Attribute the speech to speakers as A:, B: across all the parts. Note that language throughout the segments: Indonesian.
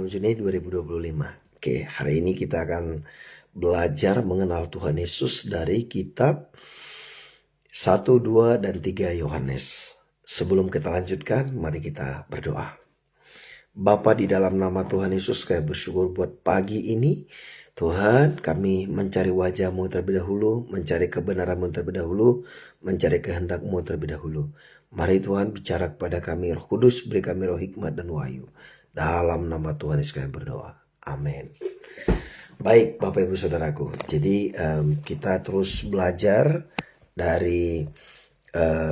A: Juni 2025. Oke, hari ini kita akan belajar mengenal Tuhan Yesus dari kitab 1, 2, dan 3 Yohanes. Sebelum kita lanjutkan, mari kita berdoa. Bapa, di dalam nama Tuhan Yesus, kami bersyukur buat pagi ini. Tuhan, kami mencari wajah-Mu terlebih dahulu, mencari kebenaran-Mu terlebih dahulu, mencari kehendak-Mu terlebih dahulu. Mari Tuhan bicara kepada kami, Roh Kudus, beri kami roh hikmat dan wahyu. Dalam nama Tuhan Yesus kami berdoa. Amin. Baik Bapak Ibu Saudaraku, jadi kita terus belajar dari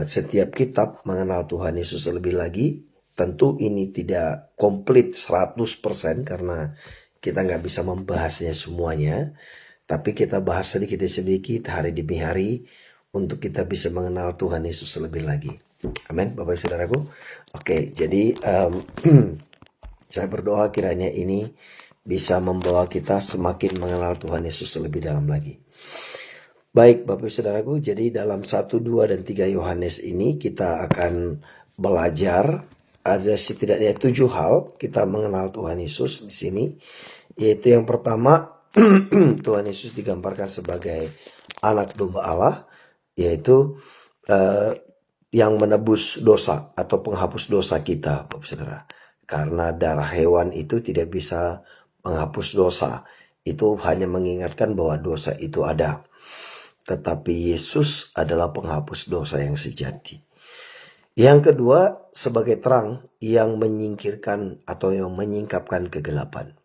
A: setiap kitab mengenal Tuhan Yesus lebih lagi. Tentu ini tidak komplit 100% karena kita nggak bisa membahasnya semuanya. Tapi kita bahas sedikit demi sedikit hari demi hari untuk kita bisa mengenal Tuhan Yesus lebih lagi. Amin Bapak Ibu Saudaraku. Oke, jadi saya berdoa kiranya ini bisa membawa kita semakin mengenal Tuhan Yesus lebih dalam lagi. Baik Bapak Saudaraku, jadi dalam 1, 2, dan 3 Yohanes ini kita akan belajar ada setidaknya 7 hal kita mengenal Tuhan Yesus di sini. Yaitu yang pertama, Tuhan Yesus digambarkan sebagai anak domba Allah, yaitu yang menebus dosa atau penghapus dosa kita, Bapak Saudara. Karena darah hewan itu tidak bisa menghapus dosa. Itu hanya mengingatkan bahwa dosa itu ada. Tetapi Yesus adalah penghapus dosa yang sejati. Yang kedua, sebagai terang yang menyingkirkan atau yang menyingkapkan kegelapan.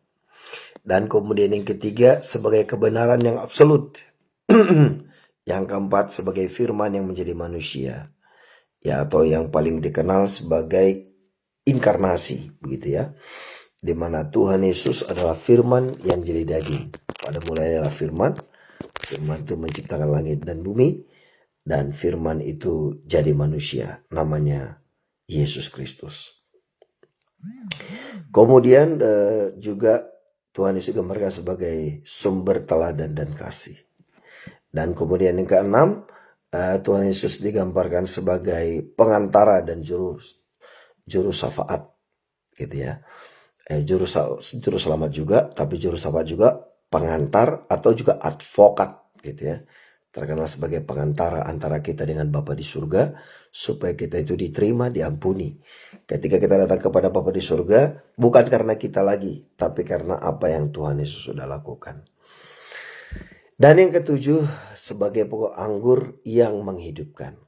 A: Dan kemudian yang ketiga, sebagai kebenaran yang absolut. Yang keempat, sebagai firman yang menjadi manusia. Ya, atau yang paling dikenal sebagai inkarnasi, begitu ya. Di mana Tuhan Yesus adalah firman yang jadi daging. Pada mulanya adalah firman. Firman itu menciptakan langit dan bumi. Dan firman itu jadi manusia. Namanya Yesus Kristus. Kemudian juga Tuhan Yesus digambarkan sebagai sumber teladan dan kasih. Dan kemudian yang keenam, Tuhan Yesus digambarkan sebagai pengantara dan juru syafaat, gitu ya. Juru selamat juga, tapi juru syafaat juga pengantar atau juga advokat, gitu ya. Terkenal sebagai pengantara antara kita dengan Bapa di surga, supaya kita itu diterima, diampuni. Ketika kita datang kepada Bapa di surga, bukan karena kita lagi, tapi karena apa yang Tuhan Yesus sudah lakukan. Dan yang ketujuh, sebagai pokok anggur yang menghidupkan.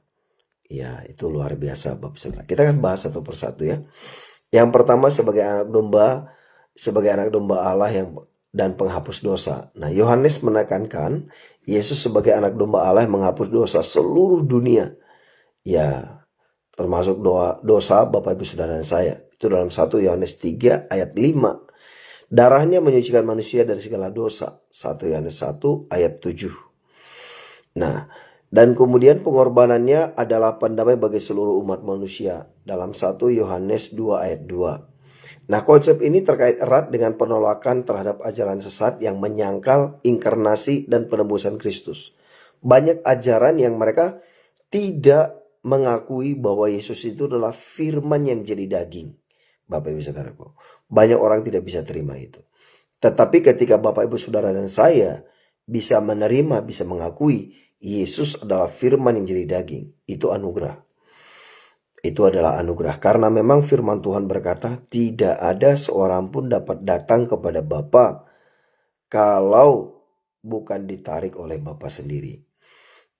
A: Ya, itu luar biasa Bapak Saudara. Kita akan bahas satu persatu ya. Yang pertama sebagai anak domba Allah dan penghapus dosa. Nah, Yohanes menekankan Yesus sebagai anak domba Allah yang menghapus dosa seluruh dunia. Ya, termasuk dosa Bapak Ibu Saudara dan saya. Itu dalam 1 Yohanes 3 ayat 5. Darahnya menyucikan manusia dari segala dosa. 1 Yohanes 1 ayat 7. Nah, dan kemudian pengorbanannya adalah pendamai bagi seluruh umat manusia. Dalam 1 Yohanes 2 ayat 2. Nah, konsep ini terkait erat dengan penolakan terhadap ajaran sesat yang menyangkal inkarnasi dan penebusan Kristus. Banyak ajaran yang mereka tidak mengakui bahwa Yesus itu adalah firman yang jadi daging. Bapak Ibu Saudaraku, banyak orang tidak bisa terima itu. Tetapi ketika Bapak Ibu Saudara dan saya bisa menerima, bisa mengakui Yesus adalah firman yang jadi daging, itu anugerah. Itu adalah anugerah karena memang firman Tuhan berkata tidak ada seorang pun dapat datang kepada Bapa kalau bukan ditarik oleh Bapa sendiri.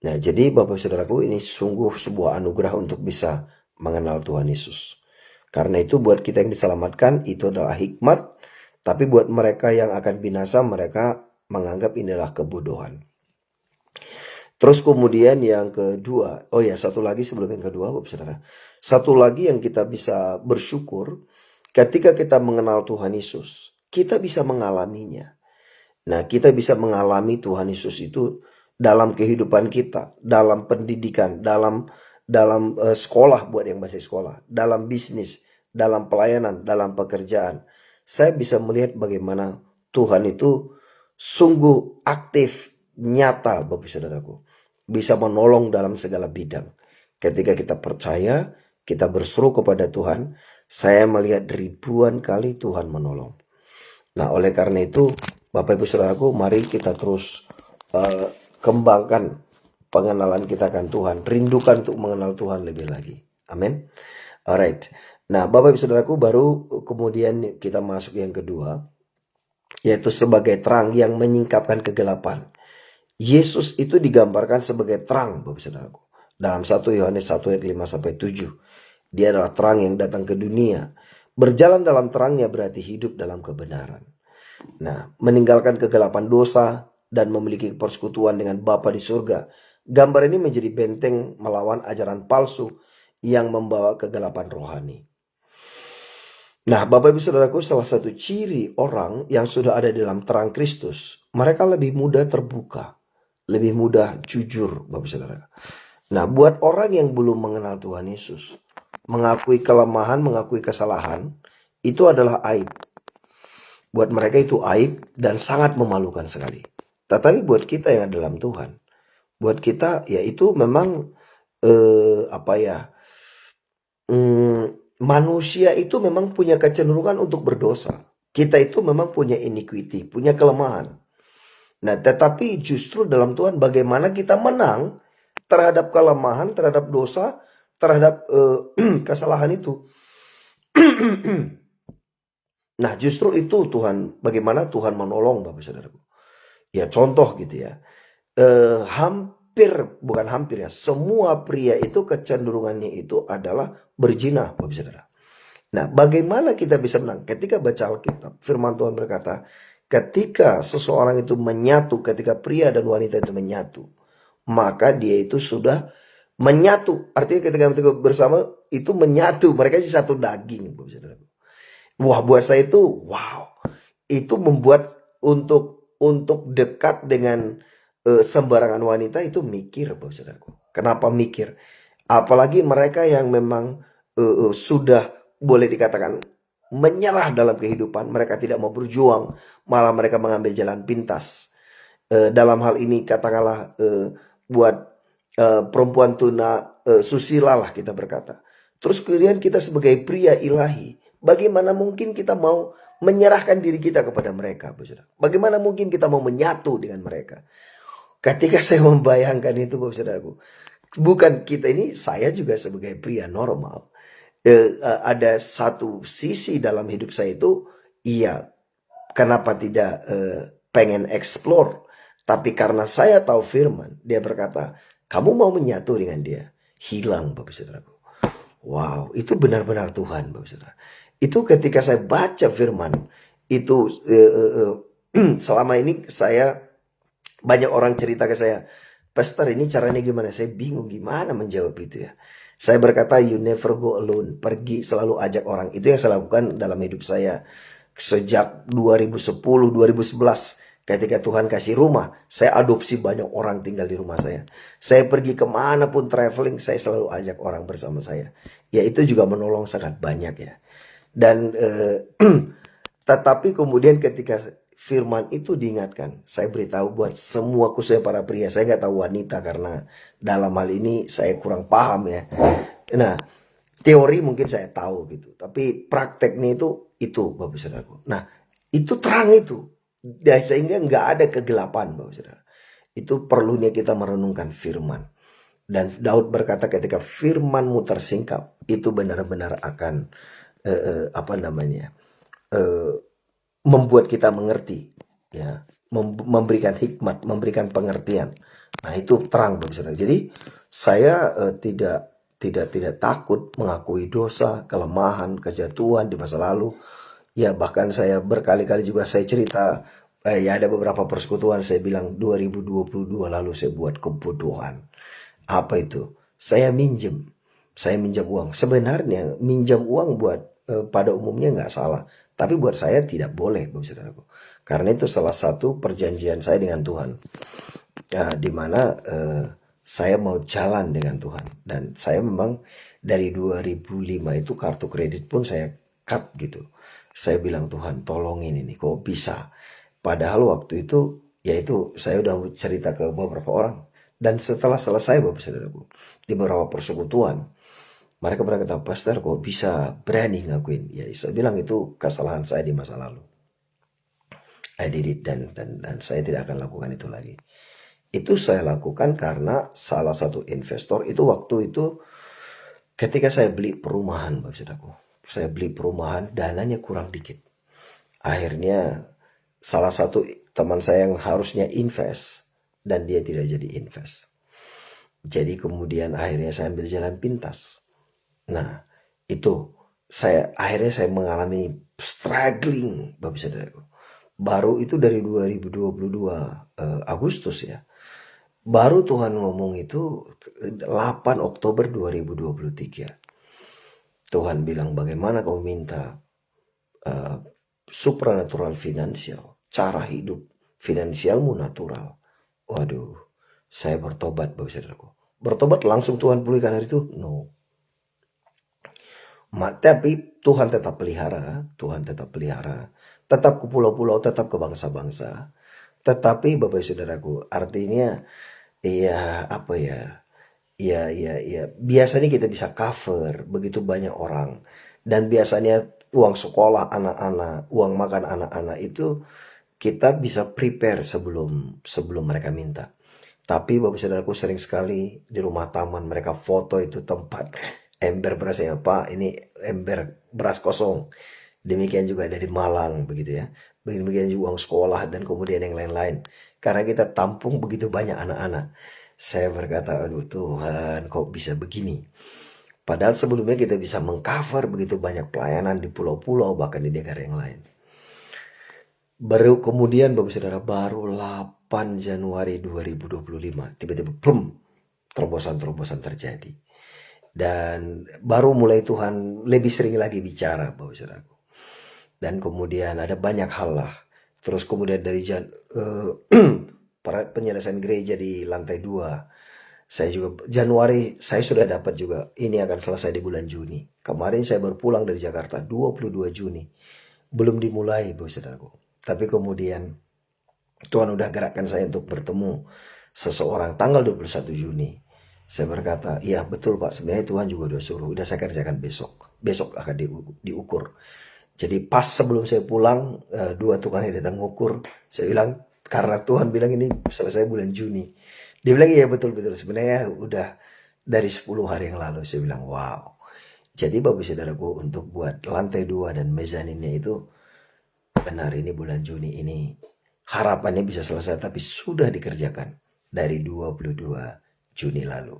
A: Nah, jadi Bapak Saudaraku, ini sungguh sebuah anugerah untuk bisa mengenal Tuhan Yesus. Karena itu buat kita yang diselamatkan itu adalah hikmat, tapi buat mereka yang akan binasa mereka menganggap inilah kebodohan. Terus kemudian yang kedua, satu lagi sebelum yang kedua Bapak Saudara. Satu lagi yang kita bisa bersyukur ketika kita mengenal Tuhan Yesus, kita bisa mengalaminya. Nah, kita bisa mengalami Tuhan Yesus itu dalam kehidupan kita, dalam pendidikan, dalam sekolah buat yang masih sekolah, dalam bisnis, dalam pelayanan, dalam pekerjaan. Saya bisa melihat bagaimana Tuhan itu sungguh aktif, nyata Bapak Saudaraku. Bisa menolong dalam segala bidang. Ketika kita percaya, kita berseru kepada Tuhan, saya melihat ribuan kali Tuhan menolong. Nah, oleh karena itu, Bapak Ibu Saudaraku, mari kita terus kembangkan pengenalan kita akan Tuhan. Rindukan untuk mengenal Tuhan lebih lagi. Amin. Alright. Nah, Bapak Ibu Saudaraku, baru kemudian kita masuk yang kedua, yaitu sebagai terang yang menyingkapkan kegelapan. Yesus itu digambarkan sebagai terang, Bapak Saudaraku. Dalam 1 Yohanes 1 ayat 5 sampai 7. Dia adalah terang yang datang ke dunia. Berjalan dalam terangnya berarti hidup dalam kebenaran. Nah, meninggalkan kegelapan dosa dan memiliki persekutuan dengan Bapa di surga. Gambar ini menjadi benteng melawan ajaran palsu yang membawa kegelapan rohani. Nah, Bapak Ibu Saudaraku, salah satu ciri orang yang sudah ada dalam terang Kristus, mereka lebih mudah terbuka, lebih mudah jujur, Bapak Saudara. Nah, buat orang yang belum mengenal Tuhan Yesus, mengakui kelemahan, mengakui kesalahan, itu adalah aib. Buat mereka itu aib dan sangat memalukan sekali. Tetapi buat kita yang dalam Tuhan, buat kita ya itu memang manusia itu memang punya kecenderungan untuk berdosa. Kita itu memang punya iniquity, punya kelemahan. Nah, tetapi justru dalam Tuhan bagaimana kita menang terhadap kelemahan, terhadap dosa, terhadap kesalahan itu. Nah, justru itu Tuhan, bagaimana Tuhan menolong Bapak Saudaraku. Ya contoh gitu ya. Bukan hampir ya, semua pria itu kecenderungannya itu adalah berzina, Bapak Saudara. Nah, bagaimana kita bisa menang? Ketika baca Alkitab, firman Tuhan berkata, ketika seseorang itu menyatu, ketika pria dan wanita itu menyatu, maka dia itu sudah menyatu. Artinya ketika mereka bersama itu menyatu, mereka jadi satu daging, Bapak Saudara. Wah, buat saya itu wow. Itu membuat untuk dekat dengan sembarangan wanita itu mikir, Bapak Saudaraku. Kenapa mikir? Apalagi mereka yang memang sudah boleh dikatakan menyerah dalam kehidupan. Mereka tidak mau berjuang, malah mereka mengambil jalan pintas. Dalam hal ini katakanlah buat perempuan tuna susila lah kita berkata. Terus kemudian kita sebagai pria ilahi, bagaimana mungkin kita mau menyerahkan diri kita kepada mereka, Bapak Saudara? Bagaimana mungkin kita mau menyatu dengan mereka? Ketika saya membayangkan itu, Bapak Saudaraku, bukan kita ini, saya juga sebagai pria normal. Ada satu sisi dalam hidup saya itu, iya, kenapa tidak pengen explore? Tapi karena saya tahu firman, dia berkata, kamu mau menyatu dengan dia, hilang, Bapak Saudaraku. Wow, itu benar-benar Tuhan, Bapak Saudara. Itu ketika saya baca firman, itu selama ini saya banyak orang cerita ke saya, Pastor ini caranya gimana? Saya bingung gimana menjawab itu ya. Saya berkata, you never go alone. Pergi selalu ajak orang. Itu yang saya lakukan dalam hidup saya. Sejak 2010, 2011. Ketika Tuhan kasih rumah, saya adopsi banyak orang tinggal di rumah saya. Saya pergi kemanapun traveling, saya selalu ajak orang bersama saya. Ya itu juga menolong sangat banyak ya. Dan tetapi kemudian ketika firman itu diingatkan, saya beritahu buat semua khususnya para pria. Saya nggak tahu wanita karena dalam hal ini saya kurang paham ya. Nah, teori mungkin saya tahu gitu, tapi prakteknya itu Bapak Saudaraku. Nah, itu terang itu. Dan sehingga nggak ada kegelapan, Bapak Saudara. Itu perlunya kita merenungkan firman. Dan Daud berkata ketika firmanmu tersingkap, itu benar-benar akan membuat kita mengerti, ya, memberikan hikmat, memberikan pengertian. Nah itu terang, Bapak Saudara. Jadi saya tidak takut mengakui dosa, kelemahan, kejatuhan di masa lalu. Ya bahkan saya berkali-kali juga saya cerita, ya ada beberapa persekutuan saya bilang 2022 lalu saya buat kebodohan. Apa itu? Saya minjem uang. Sebenarnya minjam uang buat pada umumnya nggak salah, tapi buat saya tidak boleh, Bapak Saudaraku. Karena itu salah satu perjanjian saya dengan Tuhan, di mana saya mau jalan dengan Tuhan. Dan saya memang dari 2005 itu kartu kredit pun saya cut gitu. Saya bilang, Tuhan tolongin ini, kok bisa? Padahal waktu itu, yaitu saya udah cerita ke beberapa orang. Dan setelah selesai, Bapak Saudaraku, di beberapa persekutuan, mereka berkata, Pastor kok bisa berani ngakuin? Ya saya bilang itu kesalahan saya di masa lalu. I did it dan saya tidak akan lakukan itu lagi. Itu saya lakukan karena salah satu investor itu waktu itu ketika saya beli perumahan, Bapak Saudaraku. Saya beli perumahan, dananya kurang dikit. Akhirnya salah satu teman saya yang harusnya invest dan dia tidak jadi invest. Jadi kemudian akhirnya saya ambil jalan pintas. Nah, itu akhirnya saya mengalami struggling, Bapak Saudaraku. Baru itu dari 2022 Agustus ya. Baru Tuhan ngomong itu 8 Oktober 2023. Tuhan bilang bagaimana kau minta supranatural finansial, cara hidup finansialmu natural. Waduh, saya bertobat, Bapak Saudaraku. Bertobat langsung Tuhan pulihkan hari itu? No. Tapi Tuhan tetap pelihara, tetap ke pulau-pulau, tetap ke bangsa-bangsa. Tetapi Bapak Saudaraku, artinya ya apa ya? Ya, biasanya kita bisa cover begitu banyak orang. Dan biasanya uang sekolah anak-anak, uang makan anak-anak itu kita bisa prepare sebelum mereka minta. Tapi Bapak Saudaraku sering sekali di rumah taman mereka foto itu tempat ember berasnya Pak, ini ember beras kosong. Demikian juga dari Malang begitu ya. Demikian juga uang sekolah dan kemudian yang lain-lain. Karena kita tampung begitu banyak anak-anak. Saya berkata, aduh Tuhan kok bisa begini. Padahal sebelumnya kita bisa mengcover begitu banyak pelayanan di pulau-pulau bahkan di negara yang lain. Baru kemudian Bapak Saudara baru 8 Januari 2025 tiba-tiba boom, terobosan-terobosan terjadi. Dan baru mulai Tuhan lebih sering lagi bicara Bapak Saudaraku. Dan kemudian ada banyak hal lah. Terus kemudian dari penyelesaian gereja di lantai 2. Saya juga Januari saya sudah dapat juga ini akan selesai di bulan Juni. Kemarin saya baru pulang dari Jakarta 22 Juni. Belum dimulai Bapak Saudaraku. Tapi kemudian Tuhan udah gerakkan saya untuk bertemu seseorang tanggal 21 Juni. Saya berkata, iya betul Pak, sebenarnya Tuhan juga udah suruh. Udah saya kerjakan besok. Besok akan diukur. Jadi pas sebelum saya pulang, 2 tukang yang datang ngukur. Saya bilang, karena Tuhan bilang ini selesai bulan Juni. Dia bilang, iya betul-betul. Sebenarnya udah dari 10 hari yang lalu. Saya bilang, wow. Jadi Bapak Saudaraku untuk buat lantai 2 dan mezaninnya itu, benar ini bulan Juni ini. Harapannya bisa selesai tapi sudah dikerjakan dari 22 Juni lalu.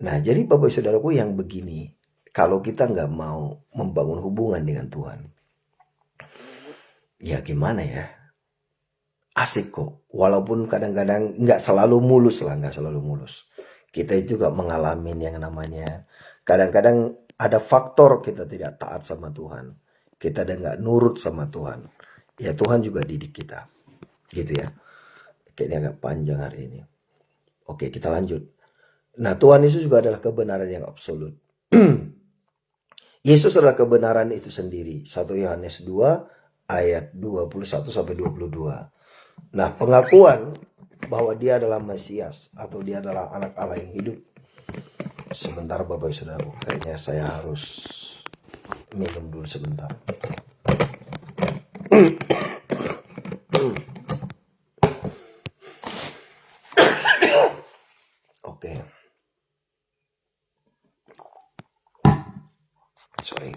A: Nah jadi Bapak Saudaraku yang begini, kalau kita nggak mau membangun hubungan dengan Tuhan, ya gimana ya? Asik kok, walaupun kadang-kadang nggak selalu mulus. Kita juga mengalami yang namanya, kadang-kadang ada faktor kita tidak taat sama Tuhan. Kita ada nggak nurut sama Tuhan. Ya Tuhan juga didik kita. Gitu ya. Kayaknya agak panjang hari ini. Oke kita lanjut. Nah Tuhan Yesus juga adalah kebenaran yang absolut. Yesus adalah kebenaran itu sendiri. 1 Yohanes 2 ayat 21-22. Nah pengakuan bahwa dia adalah Mesias atau dia adalah anak Allah yang hidup. Sebentar Bapak Saudara, kayaknya saya harus minum dulu sebentar. Oke. Sorry.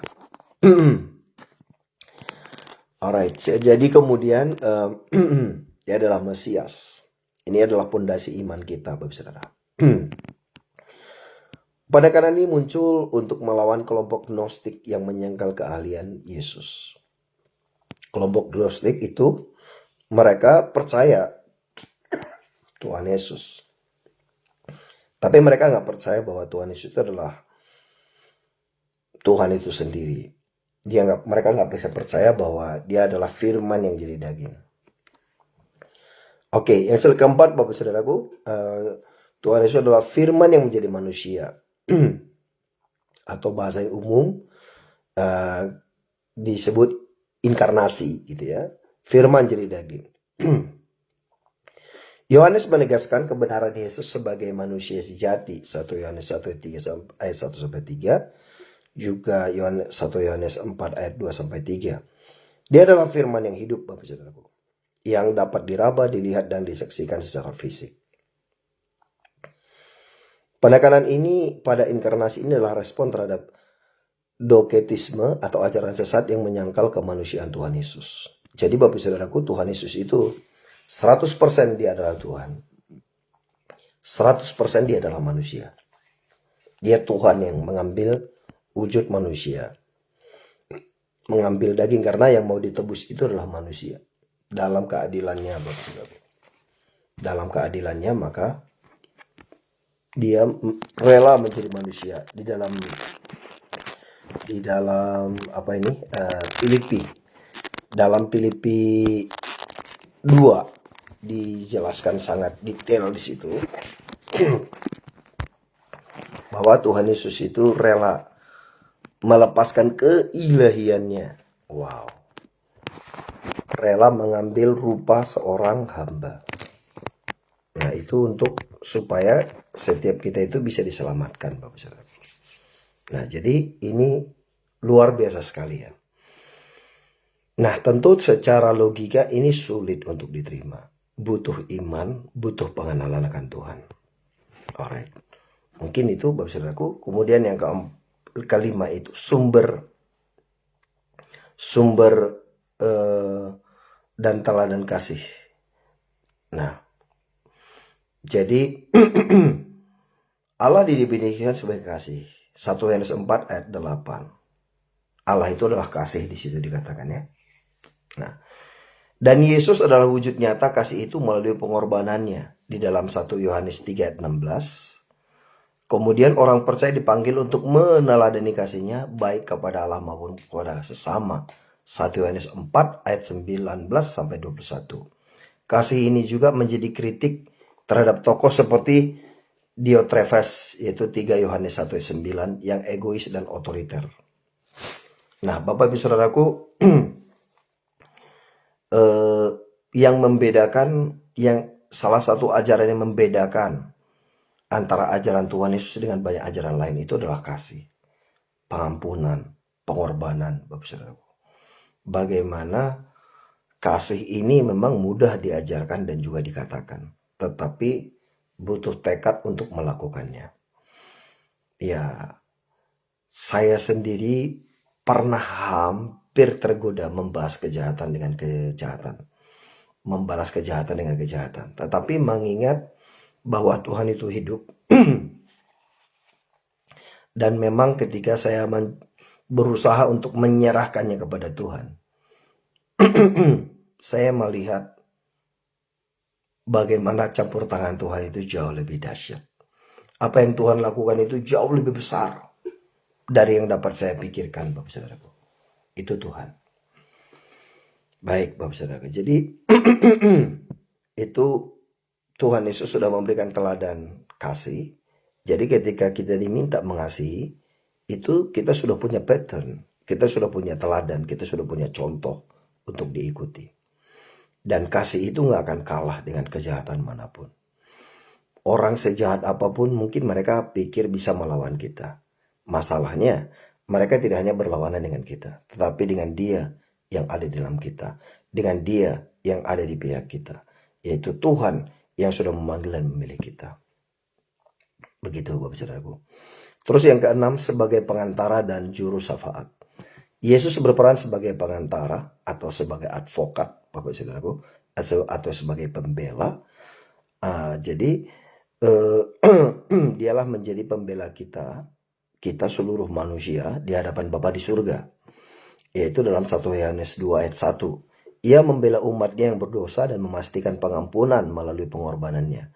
A: Alright, jadi kemudian dia adalah Mesias. Ini adalah pondasi iman kita, Bapak Saudara. Pada karena ini muncul untuk melawan kelompok Gnostik yang menyangkal keahlian Yesus. Kelompok Gnostik itu mereka percaya Tuhan Yesus. Tapi mereka nggak percaya bahwa Tuhan Yesus itu adalah Tuhan itu sendiri. Mereka nggak bisa percaya bahwa dia adalah firman yang jadi daging. Oke, yang keempat Bapak Saudaraku, Tuhan Yesus adalah firman yang menjadi manusia. Atau bahasa yang umum disebut inkarnasi gitu ya. Firman jadi daging. Yohanes menegaskan kebenaran Yesus sebagai manusia sejati. 1 Yohanes 1 ayat 1-3. Juga 1 Yohanes 4 ayat 2-3. Dia adalah firman yang hidup Bapak Saudaraku. yang dapat diraba, dilihat, dan disaksikan secara fisik. Penekanan ini pada inkarnasi ini adalah respon terhadap doketisme atau ajaran sesat yang menyangkal kemanusiaan Tuhan Yesus. Jadi Bapak Saudaraku, Tuhan Yesus itu 100% dia adalah Tuhan. 100% dia adalah manusia. Dia Tuhan yang mengambil wujud manusia. Mengambil daging karena yang mau ditebus itu adalah manusia. Dalam keadilannya Bapak Saudaraku. Dalam keadilannya maka dia rela menjadi manusia di dalam Filipi. Dalam Filipi 2 dijelaskan sangat detail di situ bahwa Tuhan Yesus itu rela melepaskan keilahiannya. Wow. Rela mengambil rupa seorang hamba. Nah, itu untuk supaya setiap kita itu bisa diselamatkan, Bapak Saudara. Nah, jadi ini luar biasa sekali ya. Nah, tentu secara logika ini sulit untuk diterima. Butuh iman, butuh pengenalan akan Tuhan. Alright. Mungkin itu Bapak Saudaraku. Kemudian yang kelima itu sumber dan teladan kasih. Nah, jadi Allah didefinisikan sebagai kasih. 1 Yohanes 4 ayat 8. Allah itu adalah kasih di situ dikatakan ya. Nah, dan Yesus adalah wujud nyata kasih itu melalui pengorbanannya di dalam 1 Yohanes 3 ayat 16. Kemudian orang percaya dipanggil untuk meneladani kasihnya baik kepada Allah maupun kepada sesama. 1 Yohanes 4 ayat 19 sampai 21. Kasih ini juga menjadi kritik terhadap tokoh seperti Diotrephes, yaitu 3 Yohanes 1 ayat 9 yang egois dan otoriter. Nah, Bapak Ibu Saudaraku, yang membedakan, yang salah satu ajaran yang membedakan antara ajaran Tuhan Yesus dengan banyak ajaran lain itu adalah kasih, pengampunan, pengorbanan, Bapak Saudaraku. Bagaimana kasih ini memang mudah diajarkan dan juga dikatakan, tetapi butuh tekad untuk melakukannya. Ya, saya sendiri pernah hampir tergoda membahas kejahatan dengan kejahatan. Membalas kejahatan dengan kejahatan. Tetapi mengingat bahwa Tuhan itu hidup. Dan memang ketika saya berusaha untuk menyerahkannya kepada Tuhan. Saya melihat bagaimana campur tangan Tuhan itu jauh lebih dahsyat. Apa yang Tuhan lakukan itu jauh lebih besar dari yang dapat saya pikirkan, Bapak Saudaraku. Itu Tuhan. Baik, Bapak Saudaraku. Jadi itu Tuhan Yesus sudah memberikan teladan kasih. Jadi ketika kita diminta mengasihi, itu kita sudah punya pattern, kita sudah punya teladan, kita sudah punya contoh untuk diikuti. Dan kasih itu gak akan kalah dengan kejahatan manapun. Orang sejahat apapun mungkin mereka pikir bisa melawan kita. Masalahnya mereka tidak hanya berlawanan dengan kita, tetapi dengan Dia yang ada di dalam kita. Dengan Dia yang ada di pihak kita. Yaitu Tuhan yang sudah memanggil dan memilih kita. Begitu Bapak Saudaraku. Terus yang keenam, sebagai pengantara dan juru syafaat. Yesus berperan sebagai pengantara atau sebagai advokat, Bapak Saudaraku, atau sebagai pembela. Jadi dialah menjadi pembela kita seluruh manusia di hadapan Bapa di surga. Yaitu dalam 1 Yohanes 2 ayat 1. Ia membela umatnya yang berdosa dan memastikan pengampunan melalui pengorbanannya.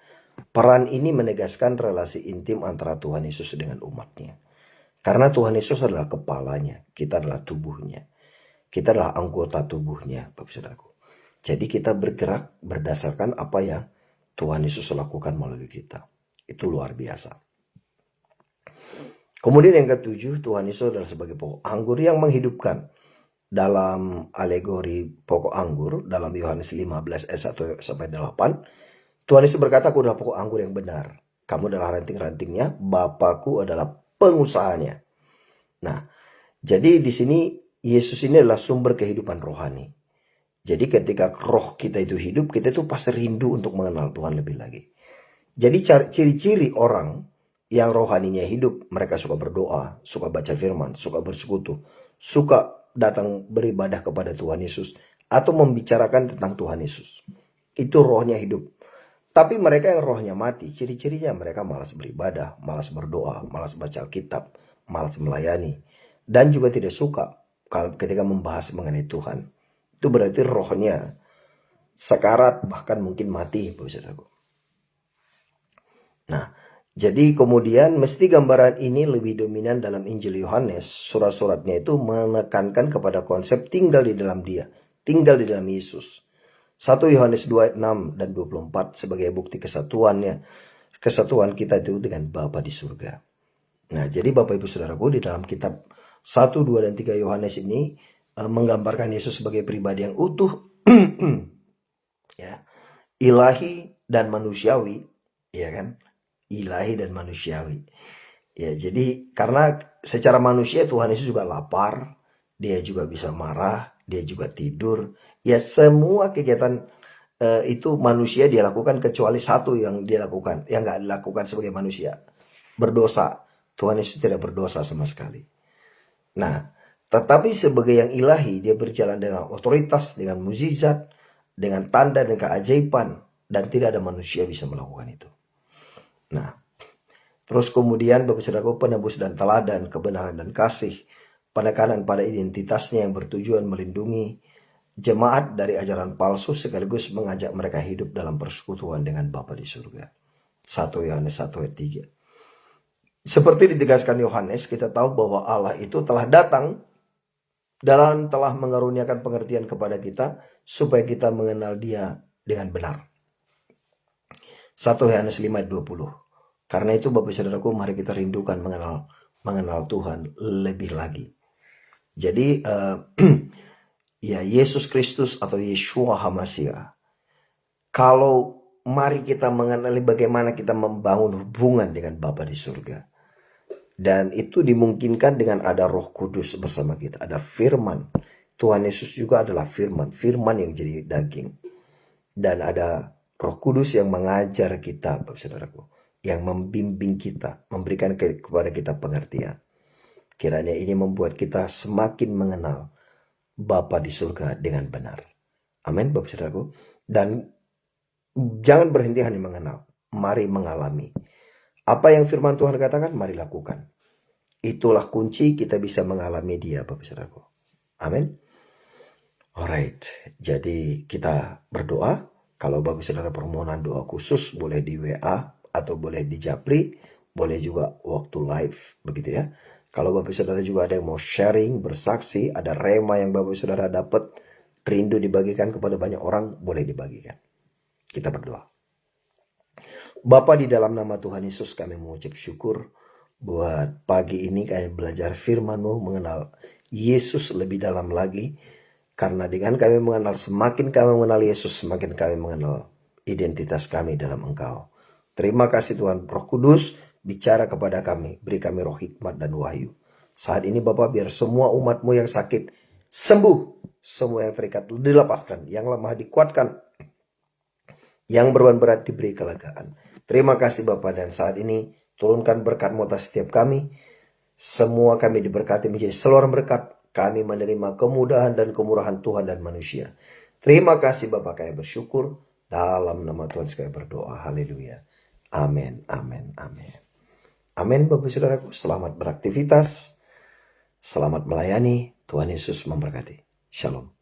A: Peran ini menegaskan relasi intim antara Tuhan Yesus dengan umatnya. Karena Tuhan Yesus adalah kepalanya, kita adalah tubuhnya. Kita adalah anggota tubuhnya, Bapak Saudaraku. Jadi kita bergerak berdasarkan apa yang Tuhan Yesus lakukan melalui kita. Itu luar biasa. Kemudian yang ketujuh, Tuhan Yesus adalah sebagai pokok anggur yang menghidupkan. Dalam alegori pokok anggur, dalam Yohanes 15 ayat 1 sampai 8, Tuhan Yesus berkata, aku adalah pokok anggur yang benar. Kamu adalah ranting-rantingnya, Bapakku adalah pengusahanya. Nah, jadi di sini Yesus ini adalah sumber kehidupan rohani. Jadi ketika roh kita itu hidup, kita itu pasti rindu untuk mengenal Tuhan lebih lagi. Jadi ciri-ciri orang yang rohaninya hidup, mereka suka berdoa, suka baca firman, suka bersekutu, suka datang beribadah kepada Tuhan Yesus, atau membicarakan tentang Tuhan Yesus. Itu rohnya hidup. Tapi mereka yang rohnya mati, ciri-cirinya mereka malas beribadah, malas berdoa, malas baca Alkitab, malas melayani, dan juga tidak suka ketika membahas mengenai Tuhan. Itu berarti rohnya sekarat, bahkan mungkin mati, saudaraku. Nah, jadi kemudian mesti gambaran ini lebih dominan dalam Injil Yohanes. Surat-suratnya itu menekankan kepada konsep tinggal di dalam Dia, tinggal di dalam Yesus. 1 Yohanes 2 ayat 6 dan 24 sebagai bukti kesatuan kita itu dengan Bapa di surga. Nah, jadi Bapak Ibu Saudaraku, di dalam kitab 1, 2, dan 3 Yohanes ini menggambarkan Yesus sebagai pribadi yang utuh, ya, ilahi dan manusiawi, ya kan? Ilahi dan manusiawi. Ya, jadi karena secara manusia Tuhan Yesus juga lapar, dia juga bisa marah, dia juga tidur. Ya, semua kegiatan itu manusia dia lakukan, kecuali satu yang dia lakukan, yang nggak dilakukan sebagai manusia, berdosa. Tuhan Yesus tidak berdosa sama sekali. Nah, tetapi sebagai yang ilahi, dia berjalan dengan otoritas, dengan mukjizat, dengan tanda dan keajaiban, dan tidak ada manusia bisa melakukan itu. Nah, terus kemudian Bapak Saudaraku, penebus dan teladan, kebenaran dan kasih, penekanan pada identitasnya yang bertujuan melindungi jemaat dari ajaran palsu, sekaligus mengajak mereka hidup dalam persekutuan dengan Bapa di surga. 1 Yohanes 1 ayat 3. Seperti ditegaskan Yohanes, kita tahu bahwa Allah itu telah datang dan telah mengaruniakan pengertian kepada kita supaya kita mengenal Dia dengan benar. 1 Yohanes 5 ayat 20. Karena itu Bapak Saudaraku, mari kita rindukan mengenal Tuhan lebih lagi. Jadi ya, Yesus Kristus atau Yeshua HaMashiach, kalau mari kita mengenali bagaimana kita membangun hubungan dengan Bapa di surga. Dan itu dimungkinkan dengan ada Roh Kudus bersama kita, ada firman. Tuhan Yesus juga adalah firman yang jadi daging. Dan ada Roh Kudus yang mengajar kita, Bapak Saudaraku, yang membimbing kita, memberikan kepada kita pengertian. Kiranya ini membuat kita semakin mengenal Bapa di surga dengan benar. Amin, Bapak Saudaraku. Dan jangan berhenti hanya mengenal, mari mengalami. Apa yang firman Tuhan katakan, mari lakukan. Itulah kunci kita bisa mengalami Dia, Bapak Saudaraku. Amin. Alright, jadi kita berdoa. Kalau Bapak Saudara permohonan doa khusus, boleh di WA atau boleh di Japri, boleh juga waktu live, begitu ya. Kalau Bapak Saudara juga ada yang mau sharing, bersaksi, ada rema yang Bapak Saudara dapat, rindu dibagikan kepada banyak orang, boleh dibagikan. Kita berdoa. Bapa, di dalam nama Tuhan Yesus kami mengucap syukur buat pagi ini kami belajar firman-Mu, mengenal Yesus lebih dalam lagi. Karena dengan kami mengenal, semakin kami mengenal Yesus, semakin kami mengenal identitas kami dalam Engkau. Terima kasih Tuhan. Roh Kudus, bicara kepada kami, beri kami roh hikmat dan wahyu. Saat ini Bapak, biar semua umat-Mu yang sakit sembuh, semua yang terikat dilepaskan, yang lemah dikuatkan, yang beban berat diberi kelegaan. Terima kasih Bapak, dan saat ini turunkan berkat-Mu atas setiap kami. Semua kami diberkati menjadi saluran berkat. Kami menerima kemudahan dan kemurahan Tuhan dan manusia. Terima kasih Bapak, kami bersyukur. Dalam nama Tuhan kami berdoa. Haleluya. Amin, amin, amin. Amin Bapak Saudaraku. Selamat beraktivitas. Selamat melayani. Tuhan Yesus memberkati. Shalom.